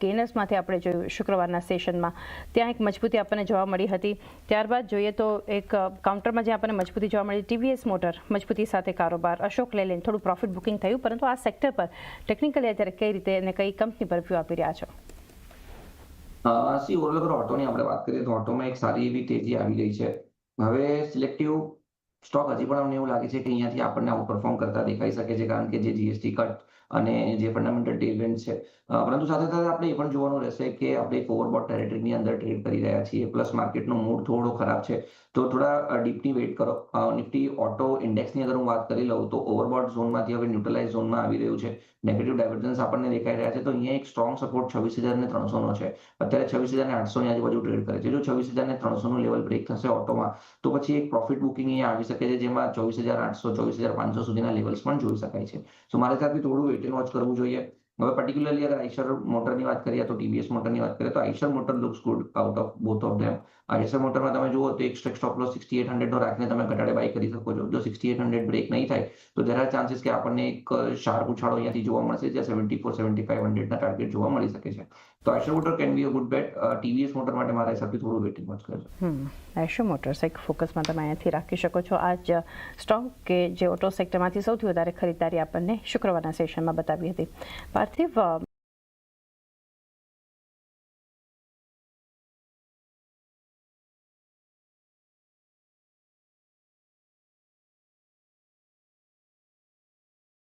ગેનર્સમાંથી આપણે જોયું શુક્રવારના સેશનમાં, ત્યાં એક મજબૂતી આપણને જોવા મળી હતી. ત્યારબાદ જોઈએ તો એક કાઉન્ટરમાં જે આપણને મજબૂતી જોવા મળી, ટીવીએસ મોટર મજબૂતી સાથે કારોબાર, અશોક લેલેન્ડ થોડું પ્રોફિટ બુકિંગ થયું, પરંતુ આ સેક્ટર પર ટેકનિકલી અત્યારે કઈ રીતે અને કઈ કંપની પર વ્યૂ આપી રહ્યા છો? ઓવરઓલ અગર ઓટોની આપણે વાત કરીએ તો ઓટોમાં એક સારી એવી તેજી આવી ગઈ છે. હવે સિલેક્ટિવ સ્ટોક હજી પણ અમને એવું લાગે છે કે અહીંયાથી આપણને આઉટ પરફોર્મ કરતા દેખાઈ શકે છે, કારણ કે જે જીએસટી કટ અને જે ફંડામેન્ટલ ટેલવિન્ડ છે. પરંતુ સાથે સાથે આપણે એ પણ જોવાનું રહેશે કે આપણે એક ઓવરબોટ ટેરેટરીની અંદર ટ્રેડ કરી રહ્યા છીએ, પ્લસ માર્કેટનો મૂડ થોડો ખરાબ છે, તો થોડા ડીપની વેઇટ કરો. નિફ્ટી ઓટો ઇન્ડેક્સની અગર હું વાત કરી લઉં તો ઓવરબોટ ઝોનમાંથી હવે ન્યુટ્રલાઇઝ ઝોનમાં આવી રહ્યું છે. નેગેટિવ ડાયવર્જન્સ આપણને દેખાઈ રહ્યા છે, તો અહીંયા એક સ્ટ્રોંગ સપોર્ટ 26,300નો છે. અત્યારે 26,800ની આજુબાજુ ટ્રેડ કરે છે. જો 26,300નું લેવલ બ્રેક થશે ઓટોમાં, તો પછી એક પ્રોફિટ બુકિંગ અહીંયા આવી શકે છે, જેમાં 24,800 24,500 સુધીના લેવલ્સ પણ જોઈ શકાય છે. સો મારા ખ્યાલથી થોડું વેઇટ એન્ડ વોચ કરવું જોઈએ. હવે પર્ટિક્યુલરલી અગર આઈશર મોટરની વાત કરીએ તો ટીવીએસ મોટરની વાત કરીએ તો Eicher motor looks good out of both of them. Eicher મોટરમાં તમે જુઓ તો એક સ્ટોપ લોસ 6,800નો રાખીને તમે ઘટાડે બાય કરી શકો છો. જો 6,800 બ્રેક નહીં થાય તો દેર આર ચાન્સીસ કે આપણને એક શાર્પ ઉછાળો અહીંયાથી જોવા મળશે, જ્યાં 74,7,500ના ટાર્ગેટ જોવા મળી શકે છે. તો Eicher motor can be a good bet. TVS motor માટે મારા હિસાબથી થોડું વેઇટ એન્ડ વોચ કરજો. આઈશર મોટર્સ એક ફોકસમાં તમે અહીંયાથી રાખી શકો છો. આ જ સ્ટોક કે જે ઓટો સેક્ટરમાંથી સૌથી વધારે ખરીદદારી આપણને શુક્રવારના સેશનમાં બતાવી હતી. પાર્થિવ,